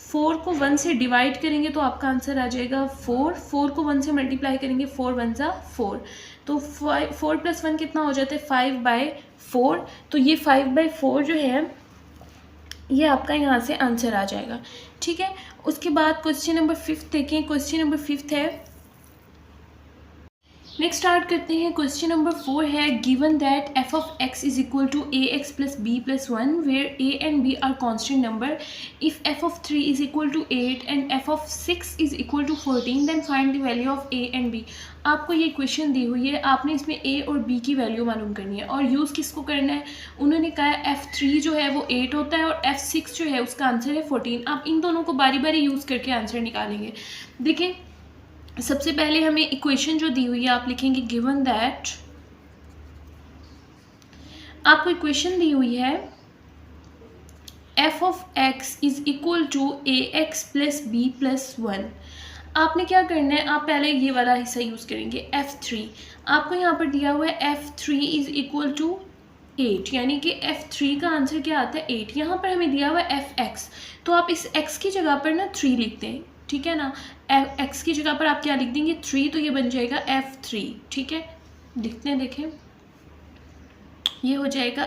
4 को 1 से डिवाइड करेंगे तो आपका आंसर आ जाएगा 4, 4 को 1 से मल्टीप्लाई करेंगे 4 1 ज़ा 4, तो 4 + 1 कितना हो जाता है 5/4। तो ये 5/4 जो है ये आपका यहाँ से आंसर आ जाएगा, ठीक है। उसके बाद क्वेश्चन नंबर 5 देखें। क्वेश्चन नंबर 5 है, नेक्स्ट स्टार्ट करते हैं। क्वेश्चन नंबर 4 है, given that f of x is equal to ax plus b plus 1 where a and b are constant number, if f of 3 is equal to 8 and f of 6 is equal to 14 then find the value of a and b। आपको ये question दी हुई है, आपने इसमें a और b की value मालूम करनी है और यूज़ किसको करना है, उन्होंने कहा है f3 जो है वो 8 होता है और f6 जो है उसका आंसर है 14। आप इन दोनों को बारी बारी यूज़ करके आंसर निकालेंगे। देखिए सबसे पहले हमें इक्वेशन जो दी हुई है आप लिखेंगे गिवन दैट, आपको इक्वेशन दी हुई है f of x is equal to ax plus b plus 1। आपने क्या करना है, आप पहले ये वाला हिस्सा यूज़ करेंगे f3। आपको यहाँ पर दिया हुआ है f3 इज इक्वल टू 8, यानी कि f3 का आंसर क्या आता है 8। यहाँ पर हमें दिया हुआ है fx, तो आप इस x की जगह पर ना 3 लिखते हैं, ठीक है ना। x की जगह पर आप क्या लिख देंगे 3, तो ये बन जाएगा f3, ठीक है। लिखते हैं, देखें ये हो जाएगा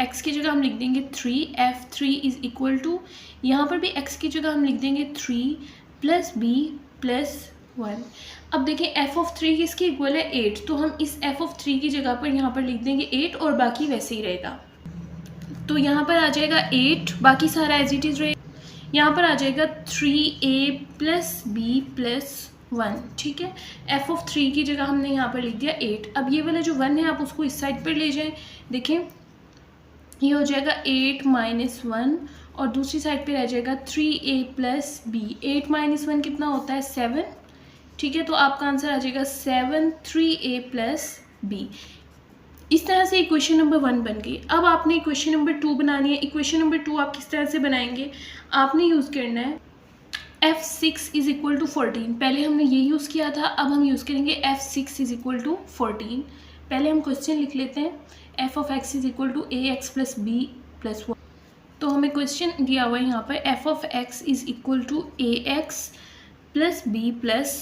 x की जगह हम लिख देंगे 3, f3 इज इक्वल टू, यहाँ पर भी x की जगह हम लिख देंगे 3 प्लस b प्लस 1। अब देखिए f of 3 किसकी इक्वल है 8, तो हम इस f of 3 की जगह पर यहाँ पर लिख देंगे 8 और बाकी वैसे ही रहेगा। तो यहाँ पर आ जाएगा 8, बाकी सारा एज इट इज़ रहेगा। यहाँ पर आ जाएगा 3a प्लस b प्लस 1, ठीक है। f of 3 की जगह हमने यहाँ पर लिख दिया 8। अब ये वाला जो 1 है आप उसको इस साइड पर ले जाएं, देखें ये हो जाएगा 8 माइनस 1 और दूसरी साइड पे रह जाएगा 3a प्लस b। 8 माइनस 1 कितना होता है 7, ठीक है। तो आपका आंसर आ जाएगा 7 3a प्लस b। इस तरह से इक्वेशन नंबर 1 बन गई। अब आपने इक्वेशन नंबर 2 बनानी है। इक्वेशन नंबर 2 आप किस तरह से बनाएंगे, आपने यूज़ करना है f6 इज इक्वल टू 14। पहले हमने ये यूज़ किया था, अब हम यूज़ करेंगे f6 इज इक्वल टू 14। पहले हम क्वेश्चन लिख लेते हैं, f of x is equal to ax plus b plus 1। तो हमें क्वेश्चन दिया हुआ है यहाँ पर f of x is equal to ax plus b plus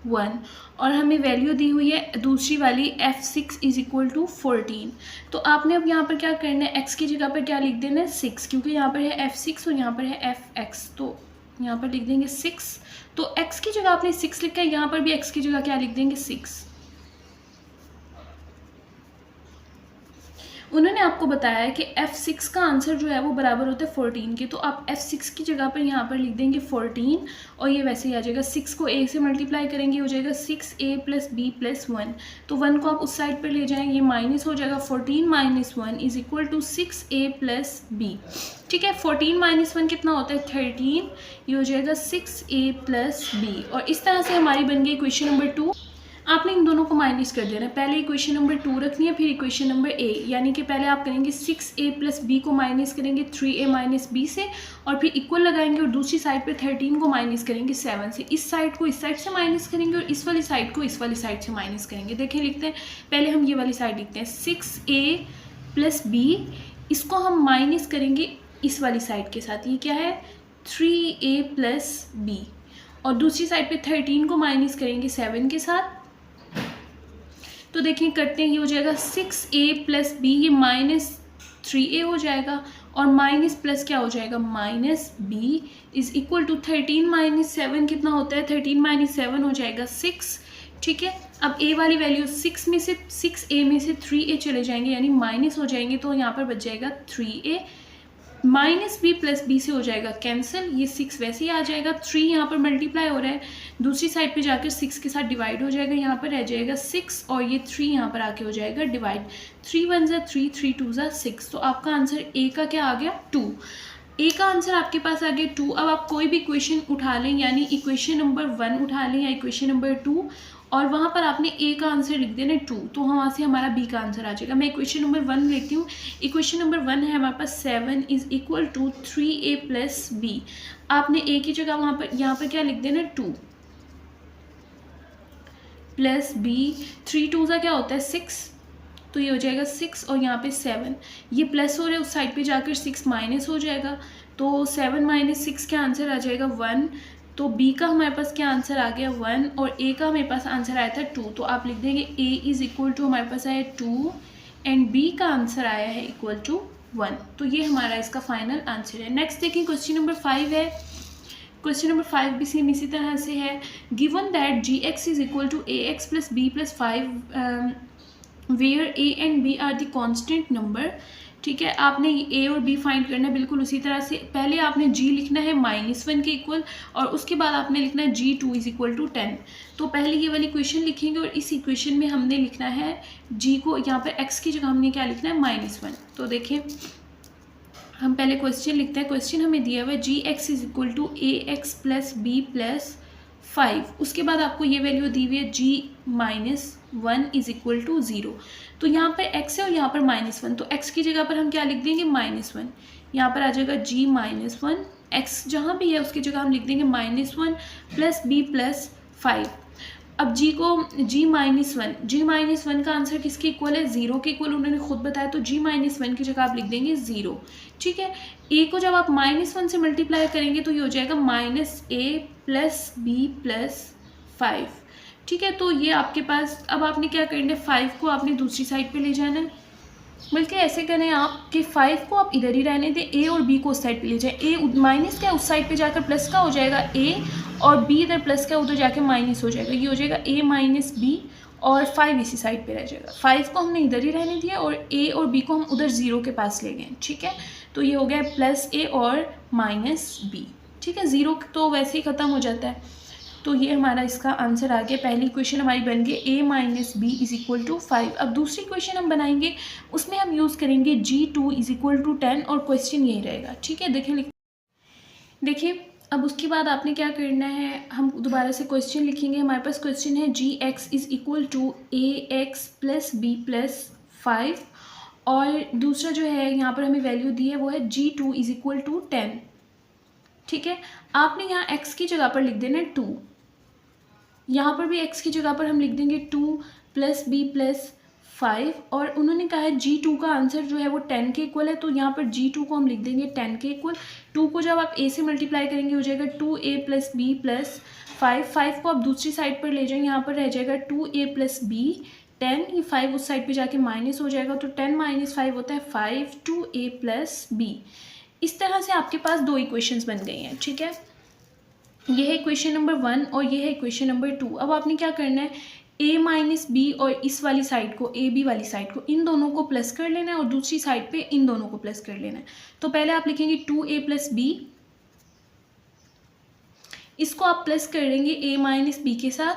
1 और हमें वैल्यू दी हुई है दूसरी वाली f6 इज इक्वल टू 14। तो आपने अब यहाँ पर क्या करना है, x की जगह पर क्या लिख देना है 6, क्योंकि यहाँ पर है f6 और यहाँ पर है fx, तो यहाँ पर लिख देंगे 6। तो x की जगह आपने 6 लिखा है, यहाँ पर भी x की जगह क्या लिख देंगे 6। उन्होंने आपको बताया है कि f6 का आंसर जो है वो बराबर होता है 14 के, तो आप f6 की जगह पर यहाँ पर लिख देंगे 14 और ये वैसे ही आ जाएगा। 6 को a से मल्टीप्लाई करेंगे हो जाएगा 6a प्लस b प्लस 1, तो 1 को आप उस साइड पर ले जाएंगे, ये माइनस हो जाएगा 14 minus 1 is equal to 6a plus b, ठीक है। 14 माइनस 1 कितना होता है 13, ये हो जाएगा 6a प्लस b। और इस तरह से हमारी बन गई इक्वेशन नंबर 2। आपने इन दोनों को माइनस कर देना है, पहले इक्वेशन नंबर 2 रखनी है फिर इक्वेशन नंबर a, यानी कि पहले आप करेंगे 6a प्लस b को माइनस करेंगे 3a माइनस b से और फिर इक्वल लगाएंगे और दूसरी साइड पे 13 को माइनस करेंगे 7 से। इस साइड को इस साइड से माइनस करेंगे और इस वाली साइड को इस वाली साइड से माइनस करेंगे। देखिए लिखते हैं, पहले हम ये वाली साइड लिखते हैं 6a प्लस b, इसको हम माइनस करेंगे इस वाली साइड के साथ, ये क्या है 3a प्लस b और दूसरी साइड पे 13 को माइनस करेंगे 7 के साथ। तो देखिए करते हैं, ये हो जाएगा 6a प्लस b, ये माइनस 3a हो जाएगा और माइनस प्लस क्या हो जाएगा minus b is equal to 13 minus 7 कितना होता है 13 माइनस 7 हो जाएगा 6, ठीक है। अब a वाली वैल्यू 6 में से 6a में से 3a चले जाएंगे यानी माइनस हो जाएंगे, तो यहाँ पर बच जाएगा 3a minus B plus B से हो जाएगा कैंसिल, ये 6 वैसे ही आ जाएगा, 3 यहाँ पर मल्टीप्लाई हो रहा है, दूसरी साइड पे जाकर 6 के साथ डिवाइड हो जाएगा, यहाँ पर रह जाएगा 6 और ये 3 यहाँ पर आके हो जाएगा डिवाइड, 3 1 ज़ा 3, 3 2 ज़ा 6। तो आपका आंसर ए का क्या आ गया 2, ए का आंसर आपके पास आ गया 2। अब आप कोई भी इक्वेशन उठा लें, यानी इक्वेशन नंबर 1 उठा लें या इक्वेशन नंबर 2, और वहाँ पर आपने ए का आंसर लिख देना 2, तो वहाँ से हमारा बी का आंसर आ जाएगा। मैं इक्वेशन नंबर 1 लेती हूँ। इक्वेशन नंबर 1 है हमारे पास 7 is equal to 3a plus b. आपने ए की जगह वहाँ पर यहाँ पर क्या लिख देना 2 प्लस बी, 3 2 का क्या होता है 6, तो ये हो जाएगा 6 और यहाँ पे 7, ये प्लस हो रहा है, उस साइड पे जाकर 6 माइनस हो जाएगा, तो 7 माइनस 6 का आंसर आ जाएगा 1। तो बी का हमारे पास क्या आंसर आ गया 1 और ए का मेरे पास आंसर आया था 2, तो आप लिख देंगे ए इज इक्वल टू हमारे पास आया 2 एंड बी का आंसर आया है इक्वल टू 1। तो ये हमारा इसका फाइनल आंसर है। नेक्स्ट देखिए क्वेश्चन नंबर 5 है। क्वेश्चन नंबर 5 भी सेम इसी तरह से है। Given that g x is equal to A x plus B plus 5 where a and b are the constant number. ठीक है, आपने ए और बी फाइंड करना है बिल्कुल उसी तरह से। पहले आपने जी लिखना है -1 के इक्वल और उसके बाद आपने लिखना है G2 इज इक्वल टू 10। तो पहले ये वाली इक्वेशन लिखेंगे और इस इक्वेशन में हमने लिखना है जी को, यहाँ पर x की जगह हमने क्या लिखना है -1। तो देखिए हम पहले क्वेश्चन लिखते हैं। क्वेश्चन हमें दिया हुआ है G x is equal to A x plus B plus 5। उसके बाद आपको ये वैल्यू दी हुई है G-1 इज इक्वल टू 0। तो यहाँ पर x है और यहाँ पर -1, तो x की जगह पर हम क्या लिख देंगे -1, यहाँ पर आ जाएगा G-1, x जहाँ भी है उसकी जगह हम लिख देंगे -1 प्लस b प्लस 5। अब g -1 का आंसर किसके इक्वल है 0 के इक्वल, उन्होंने खुद बताया, तो G-1 की जगह आप लिख देंगे 0। ठीक है, a को जब आप -1 से मल्टीप्लाई करेंगे तो ये हो जाएगा -a प्लस बी प्लस 5। ठीक है, तो ये आपके पास, अब आपने क्या करना है 5 को आपने दूसरी साइड पे ले जाना है, बल्कि ऐसे करें आप कि 5 को आप इधर ही रहने दें, a और b को उस साइड पे ले जाएं। a माइनस का उस साइड पे जाकर प्लस का हो जाएगा a और b इधर प्लस का उधर जाके माइनस हो जाएगा, ये हो जाएगा a माइनस b और 5 इसी साइड पे रह जाएगा। 5 को हमने इधर ही रहने दिया और a और b को हम उधर 0 के पास ले गए। ठीक है, तो ये हो गया प्लस a और माइनस b। ठीक है, 0 तो वैसे ही ख़त्म हो जाता है, तो ये हमारा इसका आंसर आ गया। पहली इक्वेशन हमारी बन गई a minus b is equal to 5। अब दूसरी इक्वेशन हम बनाएंगे, उसमें हम यूज़ करेंगे G2 इज इक्वल टू 10 और क्वेश्चन यही रहेगा। ठीक है, देखिए अब उसके बाद आपने क्या करना है, हम दोबारा से क्वेश्चन लिखेंगे। हमारे पास क्वेश्चन है Gx is equal to ax plus B plus 5 और दूसरा जो है यहाँ पर हमें वैल्यू दी है वो है G2 इज इक्वल टू 10। ठीक है, आपने यहाँ x की जगह पर लिख देना है 2, यहाँ पर भी x की जगह पर हम लिख देंगे 2 प्लस बी प्लस 5 और उन्होंने कहा है G2 का आंसर जो है वो 10 के इक्वल है, तो यहाँ पर G2 को हम लिख देंगे 10 के इक्वल। 2 को जब आप a से मल्टीप्लाई करेंगे हो जाएगा 2a प्लस बी प्लस 5। 5 को आप दूसरी साइड पर ले जाएंगे, यहाँ पर रह जाएगा 2a प्लस बी 10, ये 5 उस साइड पे जाके माइनस हो जाएगा, तो 10 माइनस 5 होता है 5, 2a प्लस बी। इस तरह से आपके पास दो इक्वेशंस बन गई हैं। ठीक है, ये है इक्वेशन नंबर 1 और ये है इक्वेशन नंबर 2। अब आपने क्या करना है, a माइनस बी और इस वाली साइड को, ए बी वाली साइड को, इन दोनों को प्लस कर लेना है और दूसरी साइड पे इन दोनों को प्लस कर लेना है। तो पहले आप लिखेंगे 2a प्लस बी, इसको आप प्लस कर लेंगे a माइनस बी के साथ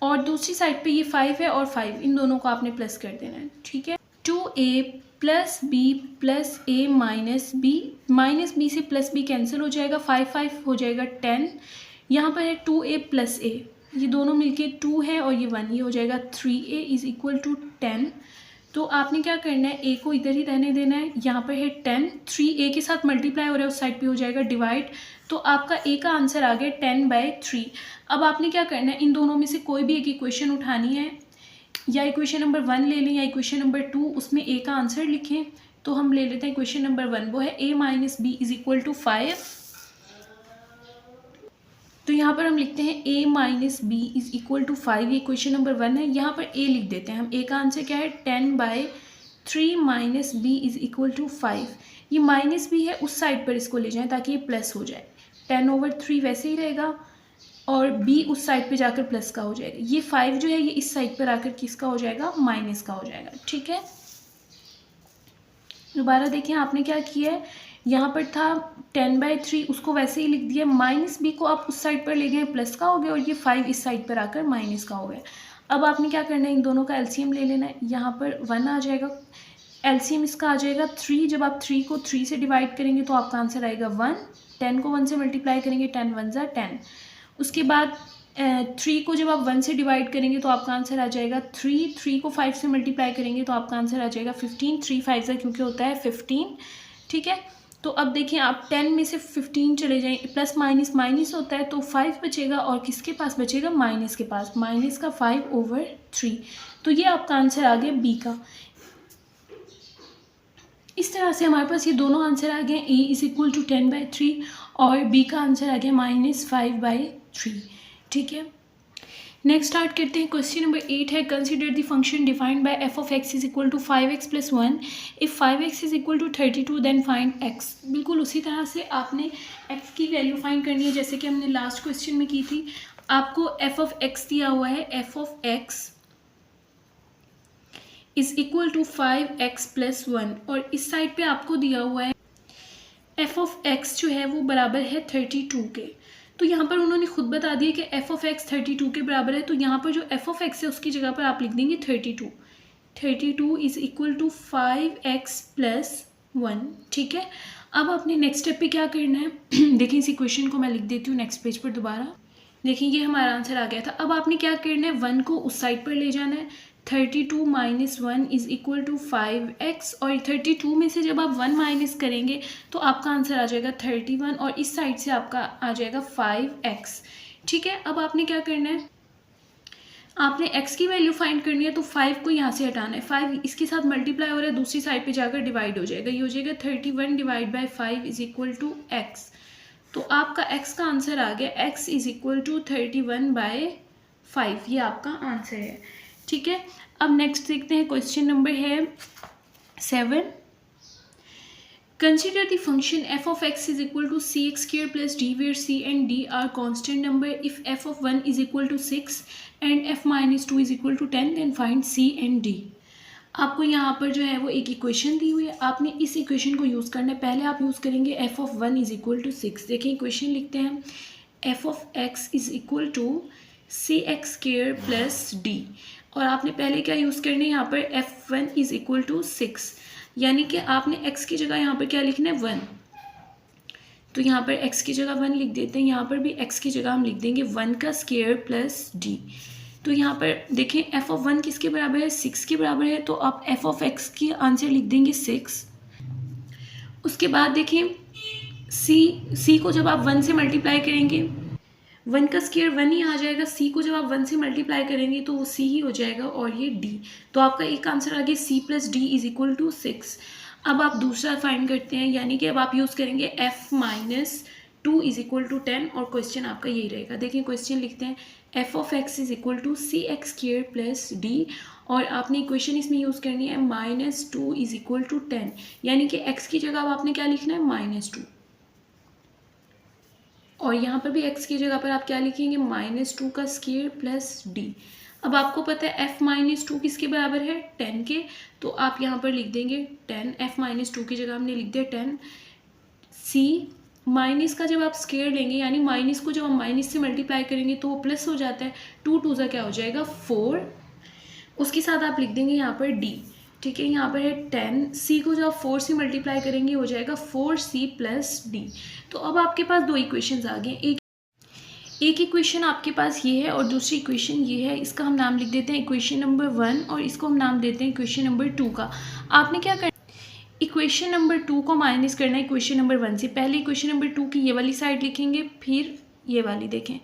और दूसरी साइड पे ये 5 है और 5, इन दोनों को आपने प्लस कर देना है। ठीक है, 2a प्लस बी प्लस ए माइनस बी से प्लस बी कैंसिल हो जाएगा, 5 5 हो जाएगा 10। यहाँ पर है 2a प्लस ए, ये दोनों मिलके 2 है और ये 1, ये हो जाएगा 3a इज इक्वल टू 10। तो आपने क्या करना है, a को इधर ही रहने देना है, यहाँ पर है 10, 3a के साथ मल्टीप्लाई हो रहा है उस साइड पे हो जाएगा डिवाइड, तो आपका a का आंसर आ गया 10/3। अब आपने क्या करना है, इन दोनों में से कोई भी एक इक्वेशन उठानी है, या इक्वेशन नंबर 1 ले लें या इक्वेशन नंबर 2, उसमें a का आंसर लिखें। तो हम ले लेते हैं इक्वेशन नंबर 1, वो है a minus b is equal to 5। तो यहाँ पर हम लिखते हैं a minus b is equal to 5, ये इक्वेशन नंबर 1 है। यहाँ पर a लिख देते हैं हम, a का आंसर क्या है 10/3 minus b is equal to 5। ये माइनस बी है, उस साइड पर इसको ले जाएं ताकि ये प्लस हो जाए, 10/3 वैसे ही रहेगा और b उस साइड पे जाकर प्लस का हो जाएगा। ये 5 जो है ये इस साइड पर आकर किसका हो जाएगा, माइनस का हो जाएगा। ठीक है, दोबारा देखिए आपने क्या किया है, यहाँ पर था 10/3, उसको वैसे ही लिख दिया, माइनस बी को आप उस साइड पर ले गए प्लस का हो गया और ये 5 इस साइड पर आकर माइनस का हो गया। अब आपने क्या करना है, इन दोनों का एलसीएम ले लेना है। यहाँ पर 1 आ जाएगा, एलसीएम इसका आ जाएगा 3। जब आप 3 को 3 से डिवाइड करेंगे तो आपका आंसर आएगा 1। 10 को 1 से मल्टीप्लाई करेंगे, 10 1 ज़ा 10। उसके बाद 3 को जब आप 1 से डिवाइड करेंगे तो आपका आंसर आ जाएगा 3। 3 को 5 से मल्टीप्लाई करेंगे तो आपका आंसर आ जाएगा 15। 3 5 ज़ा क्योंकि होता है 15, ठीक है। तो अब देखिए आप 10 में से 15 चले जाएं, प्लस माइनस माइनस होता है तो 5 बचेगा और किसके पास बचेगा, माइनस के पास, माइनस का 5/3। तो ये आपका आंसर आ गया बी का। इस तरह से हमारे पास ये दोनों आंसर आ गए, a इज़ इक्वल टू 10/3 और b का आंसर आ गया -5/3, ठीक है। नेक्स्ट स्टार्ट करते हैं। क्वेश्चन नंबर 8 है, consider the function defined by f of x is equal to 5x + 1 if 5x is equal to 32 then find x। बिल्कुल उसी तरह से आपने x की वैल्यू फाइंड करनी है जैसे कि हमने लास्ट क्वेश्चन में की थी। आपको f ऑफ x दिया हुआ है, f of x is equal to 5x + 1 और इस साइड पे आपको दिया हुआ है f ऑफ x जो है वो बराबर है 32 के। तो यहाँ पर उन्होंने खुद बता दिया कि f ऑफ x 32 के बराबर है, तो यहाँ पर जो f ऑफ x है उसकी जगह पर आप लिख देंगे 32। 32 इज इक्वल टू 5x + 1, ठीक है। अब आपने नेक्स्ट स्टेप पे क्या करना है देखिए, इस इक्वेशन को मैं लिख देती हूँ नेक्स्ट पेज पर दोबारा। देखिए ये हमारा आंसर आ गया था। अब आपने क्या करना है, 1 को उस साइड पर ले जाना है। 32 - 1 इज इक्वल टू 5x और 32 में से जब आप 1 माइनस करेंगे तो आपका आंसर आ जाएगा 31 और इस साइड से आपका आ जाएगा 5x, ठीक है। अब आपने क्या करना है, आपने x की वैल्यू फाइंड करनी है तो 5 को यहाँ से हटाना है। 5 इसके साथ मल्टीप्लाई हो रहा है, दूसरी साइड पे जाकर डिवाइड हो जाएगा, ये हो जाएगा 31 / 5 इज इक्वल टू x। तो आपका x का आंसर आ गया, x इज इक्वल टू 31/5, ये आपका आंसर है, ठीक है। अब नेक्स्ट देखते हैं, क्वेश्चन नंबर है 7। Consider the function f of x is equal to cx² plus d where c and d are constant number. If f of 1 is equal to 6 and f minus 2 is equal to 10 then find c and d। आपको यहाँ पर जो है वो एक equation दी हुई है, आपने इस इक्वेशन को यूज़ करना है। पहले आप यूज़ करेंगे f of 1 is equal to 6। देखिए इक्वेशन लिखते हैं, f of x is equal to cx² plus d और आपने पहले क्या यूज़ करना है, यहाँ पर f1 is equal to 6, यानी कि आपने x की जगह यहाँ पर क्या लिखना है 1। तो यहाँ पर x की जगह 1 लिख देते हैं, यहाँ पर भी x की जगह हम लिख देंगे 1 का स्क्वायर प्लस d। तो यहाँ पर देखें f ऑफ 1 किसके बराबर है, 6 के बराबर है, तो आप f ऑफ x की आंसर लिख देंगे 6। उसके बाद देखें c को जब आप 1 से मल्टीप्लाई करेंगे 1 का स्क्वायर 1 ही आ जाएगा, c को जब आप 1 से मल्टीप्लाई करेंगे तो वो c ही हो जाएगा और ये d। तो आपका एक आंसर आ गया c + d is equal to 6। अब आप दूसरा फाइंड करते हैं, यानी कि अब आप यूज़ करेंगे f - 2 इज इक्वल टू 10 और क्वेश्चन आपका यही रहेगा। देखिए क्वेश्चन लिखते हैं, f of x is equal to cx² plus d और आपने इक्वेशन इसमें यूज़ करनी है -2 इज इक्वल टू 10, यानी कि x की जगह अब आपने क्या लिखना है -2 और यहाँ पर भी x की जगह पर आप क्या लिखेंगे -2 का स्क्वायर प्लस d। अब आपको पता है f - 2 किसके बराबर है, 10 के, तो आप यहाँ पर लिख देंगे 10। f - 2 की जगह हमने लिख दिया 10। c माइनस का जब आप स्क्वायर लेंगे, यानी माइनस को जब हम माइनस से मल्टीप्लाई करेंगे तो वो प्लस हो जाता है, 2 2 ज़ा क्या हो जाएगा 4। उसके साथ आप लिख देंगे यहाँ पर d, ठीक है। यहाँ पर है 10, c को जब आप 4 से मल्टीप्लाई करेंगे हो जाएगा 4c प्लस d। तो अब आपके पास दो इक्वेशंस आ गए, एक इक्वेशन आपके पास ये है और दूसरी इक्वेशन ये है। इसका हम नाम लिख देते हैं इक्वेशन नंबर 1 और इसको हम नाम देते हैं इक्वेशन नंबर 2 का। आपने क्या करना, इक्वेशन नंबर 2 को माइनस करना है इक्वेशन नंबर 1 से। पहले इक्वेशन नंबर 2 की ये वाली साइड लिखेंगे, फिर ये वाली, देखें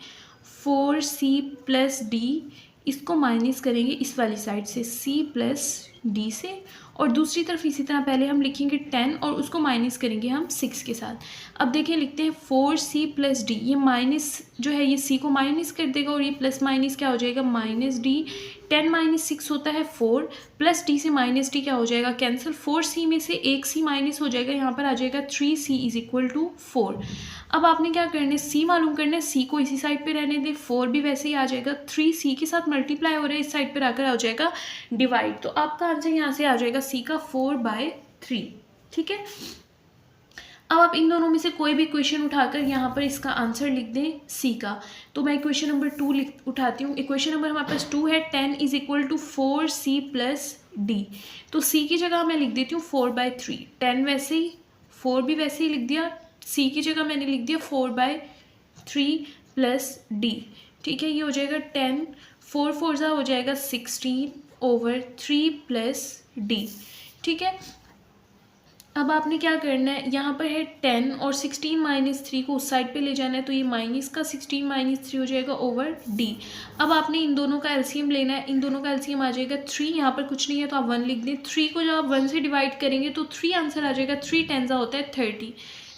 4c प्लस d, इसको माइनस करेंगे इस वाली साइड से c प्लस d से, और दूसरी तरफ इसी तरह पहले हम लिखेंगे 10 और उसको माइनस करेंगे हम 6 के साथ। अब देखें लिखते हैं 4c प्लस d, ये माइनस जो है ये c को माइनस कर देगा और ये प्लस माइनस क्या हो जाएगा -d। 10 - 6 होता है 4, प्लस d से -d क्या हो जाएगा कैंसिल, 4c में से एक c माइनस हो जाएगा, यहाँ पर आ जाएगा 3c इज इक्वल टू 4। अब आपने क्या करना है, c मालूम करना है, c को इसी साइड पे रहने दें, 4 भी वैसे ही आ जाएगा, 3c के साथ मल्टीप्लाई हो रहा है, इस साइड पर आकर आ जाएगा डिवाइड। तो आपका आंसर यहाँ से आ जाएगा c का 4/3। ठीक है। अब आप इन दोनों में से कोई भी क्वेश्चन उठाकर यहाँ पर इसका आंसर लिख दें सी का। तो मैं इक्वेशन नंबर 2 उठाती हूँ। इक्वेशन नंबर हमारे पास 2 है, 10 is equal to 4c plus D. तो सी की जगह मैं लिख देती हूँ 4/3। 10 वैसे ही, 4 भी वैसे ही लिख दिया, सी की जगह मैंने लिख दिया 4/3 प्लस डी। ठीक है, ये हो जाएगा 10, 4 4 हो जाएगा 16/3 प्लस डी। ठीक है, अब आपने क्या करना है, यहाँ पर है 10 और 16 - 3 को उस साइड पे ले जाना है, तो ये माइनस का 16 - 3 हो जाएगा ओवर डी। अब आपने इन दोनों का एलसीएम लेना है, इन दोनों का एलसीएम आ जाएगा 3, यहाँ पर कुछ नहीं है तो आप 1 लिख दें। 3 को जब आप 1 से डिवाइड करेंगे तो 3 आंसर आ जाएगा, 3 10 होता है 30।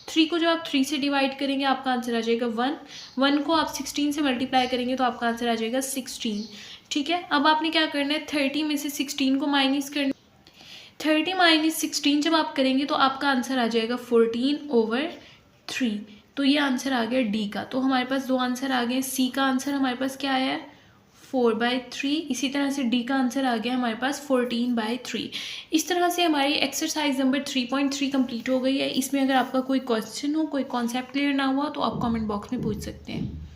3 को जब आप 3 से डिवाइड करेंगे आपका आंसर आ जाएगा 1। 1 को आप 16 से मल्टीप्लाई करेंगे तो आपका आंसर आ जाएगा 16। ठीक है, अब आपने क्या करना है, 30 में से 16 को माइनस करना। 30 - 16 जब आप करेंगे तो आपका आंसर आ जाएगा 14/3। तो ये आंसर आ गया डी का। तो हमारे पास दो आंसर आ गए। सी का आंसर हमारे पास क्या आया है, 4/3। इसी तरह से डी का आंसर आ गया हमारे पास 14/3। इस तरह से हमारी एक्सरसाइज नंबर 3.3 कंप्लीट हो गई है। इसमें अगर आपका कोई क्वेश्चन हो, कोई कॉन्सेप्ट क्लियर ना हुआ तो आप कमेंट बॉक्स में पूछ सकते हैं।